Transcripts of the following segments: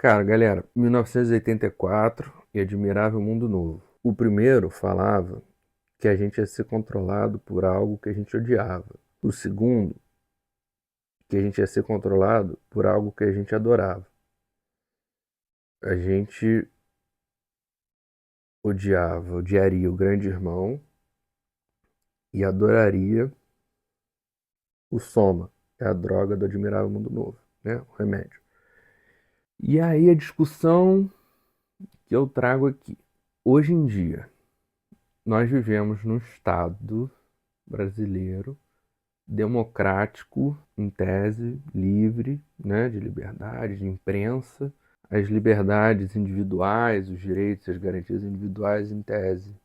Cara, galera, 1984 e Admirável Mundo Novo. O primeiro falava que a gente ia ser controlado por algo que a gente odiava. O segundo, que a gente ia ser controlado por algo que a gente adorava. A gente odiaria o Grande Irmão e adoraria o Soma, que é a droga do Admirável Mundo Novo, né? O remédio. E aí a discussão que eu trago aqui. Hoje em dia, nós vivemos num estado brasileiro democrático, em tese, livre, né, de liberdade, de imprensa, as liberdades individuais, os direitos e as garantias individuais, em tese,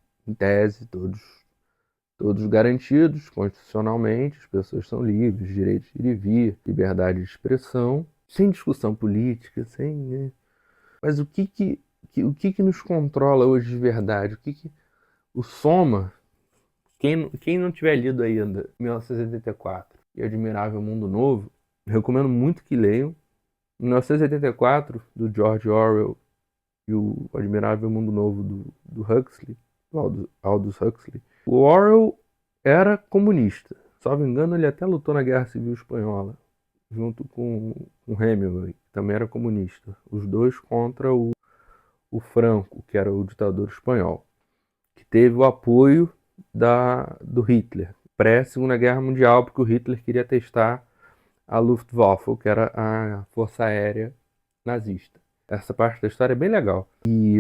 todos garantidos constitucionalmente, as pessoas são livres, direitos de ir e vir, liberdade de expressão, sem discussão política, sem, né? Mas o que nos controla hoje de verdade? O Soma, quem não tiver lido ainda 1984 e Admirável Mundo Novo, recomendo muito que leiam. 1984, do George Orwell, e o Admirável Mundo Novo do Huxley, do Aldous Huxley. O Orwell era comunista. Salvo engano, ele até lutou na Guerra Civil Espanhola, junto com Hemingway, que também era comunista. Os dois contra o Franco, que era o ditador espanhol, que teve o apoio do Hitler, pré-Segunda Guerra Mundial, porque o Hitler queria testar a Luftwaffe, que era a força aérea nazista. Essa parte da história é bem legal. E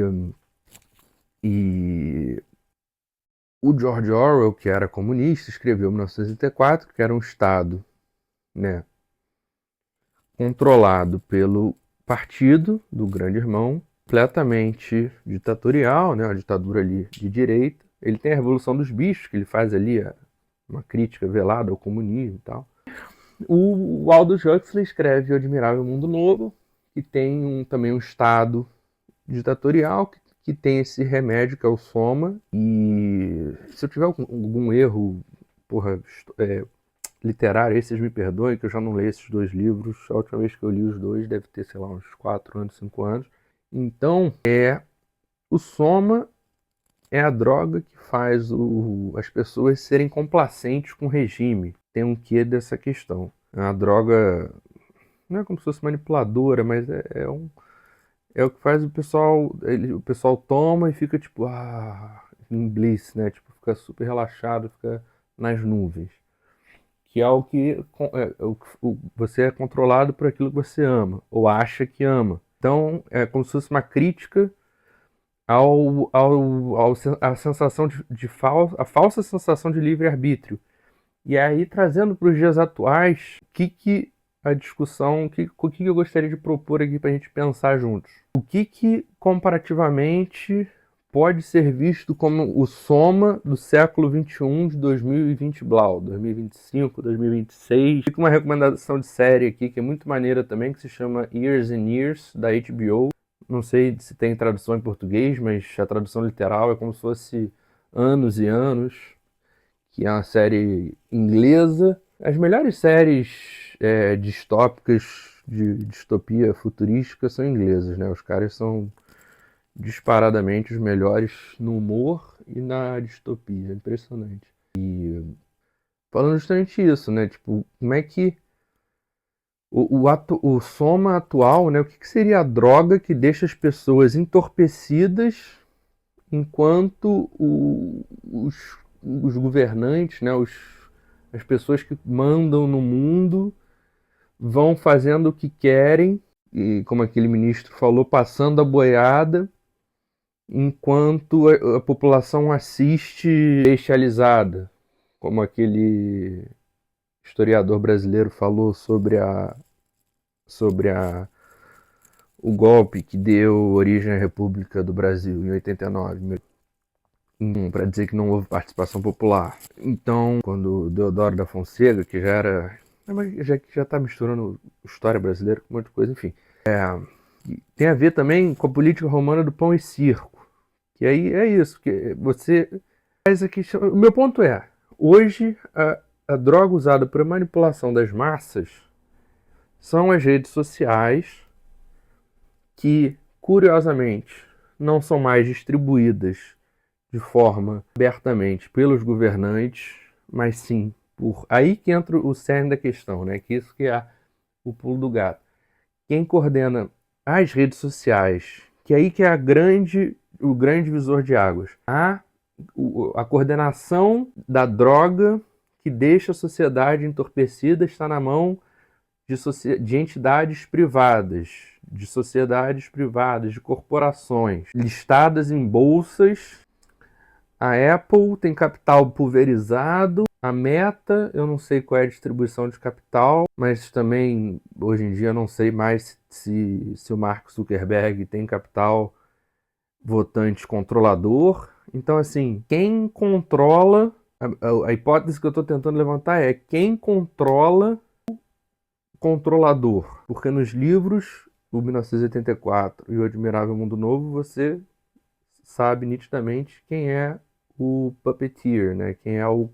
o George Orwell, que era comunista, escreveu em 1984, que era um Estado, né, controlado pelo partido do Grande Irmão, completamente ditatorial, né, uma ditadura ali de direita. Ele tem a Revolução dos Bichos, que ele faz ali uma crítica velada ao comunismo e tal. O Aldous Huxley escreve O Admirável Mundo Novo, que tem também um Estado ditatorial, que tem esse remédio que é o Soma. E se eu tiver algum erro, porra, literário, aí vocês me perdoem, que eu já não leio esses dois livros. A última vez que eu li os dois deve ter, sei lá, uns 4 anos, 5 anos. Então, o Soma é a droga que faz as pessoas serem complacentes com o regime. Tem um quê dessa questão. É uma droga, não é como se fosse manipuladora, mas é o que faz o pessoal toma e fica tipo, em bliss, né? Tipo, fica super relaxado, fica nas nuvens. Que é o que você é controlado por aquilo que você ama, ou acha que ama. Então, é como se fosse uma crítica a sensação a falsa sensação de livre-arbítrio. E aí, trazendo para os dias atuais, a discussão, o que eu gostaria de propor aqui para a gente pensar juntos? O que comparativamente pode ser visto como o Soma do século XXI de 2020 Blau, 2025, 2026. Fica uma recomendação de série aqui que é muito maneira também, que se chama Years and Years, da HBO. Não sei se tem tradução em português, mas a tradução literal é como se fosse Anos e Anos, que é uma série inglesa. As melhores séries distópicas, de distopia futurística, são inglesas, né? Os caras são disparadamente os melhores no humor e na distopia. É impressionante. E falando justamente isso, né? Tipo, como é que o soma atual, né? O que seria a droga que deixa as pessoas entorpecidas enquanto os governantes, né? As pessoas que mandam no mundo vão fazendo o que querem, e como aquele ministro falou, passando a boiada, enquanto a população assiste bestializada, como aquele historiador brasileiro falou sobre o golpe que deu origem à República do Brasil em 89, para dizer que não houve participação popular. Então, quando Deodoro da Fonseca, que já era, já está misturando história brasileira com um monte de coisa, enfim, tem a ver também com a política romana do pão e circo. Que aí é isso, que você faz aqui. O meu ponto é, hoje a droga usada para manipulação das massas são as redes sociais, que, curiosamente, não são mais distribuídas de forma abertamente pelos governantes, mas sim por... Aí que entra o cerne da questão, né? Que isso que é o pulo do gato. Quem coordena as redes sociais, que aí que é o grande divisor de águas. A coordenação da droga que deixa a sociedade entorpecida está na mão de entidades privadas, de sociedades privadas, de corporações listadas em bolsas. A Apple tem capital pulverizado. A Meta, eu não sei qual é a distribuição de capital, mas também hoje em dia eu não sei mais se o Mark Zuckerberg tem capital votante controlador. Então, assim, quem controla. A hipótese que eu estou tentando levantar é quem controla o controlador. Porque nos livros, o 1984 e o Admirável Mundo Novo, você sabe nitidamente quem é o puppeteer, né? Quem é o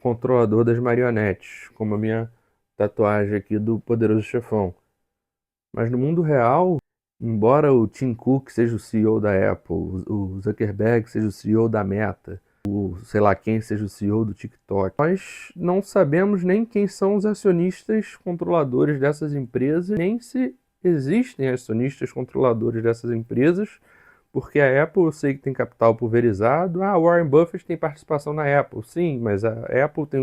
controlador das marionetes, como a minha tatuagem aqui do Poderoso Chefão. Mas no mundo real, embora o Tim Cook seja o CEO da Apple, o Zuckerberg seja o CEO da Meta, o sei lá quem seja o CEO do TikTok, nós não sabemos nem quem são os acionistas controladores dessas empresas, nem se existem acionistas controladores dessas empresas, porque a Apple eu sei que tem capital pulverizado. Ah, Warren Buffett tem participação na Apple. Sim, mas a Apple tem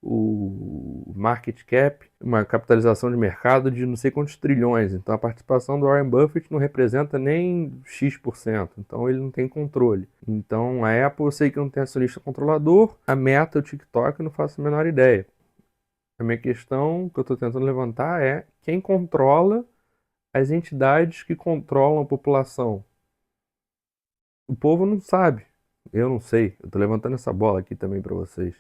o market cap, uma capitalização de mercado de não sei quantos trilhões. Então a participação do Warren Buffett não representa nem X%. Então ele não tem controle. Então a Apple eu sei que não tem acionista controlador. A Meta, o TikTok, eu não faço a menor ideia. A minha questão que eu estou tentando levantar é quem controla as entidades que controlam a população. O povo não sabe. Eu não sei. Eu tô levantando essa bola aqui também para vocês.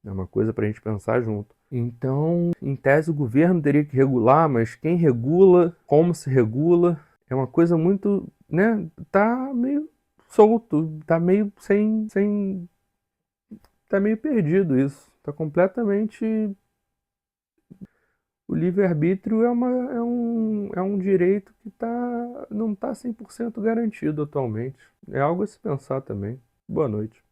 É uma coisa pra gente pensar junto. Então, em tese, o governo teria que regular, mas quem regula, como se regula, é uma coisa muito, né? Tá meio solto, tá meio tá meio perdido isso. Tá completamente. O livre-arbítrio é um direito que não está 100% garantido atualmente. É algo a se pensar também. Boa noite.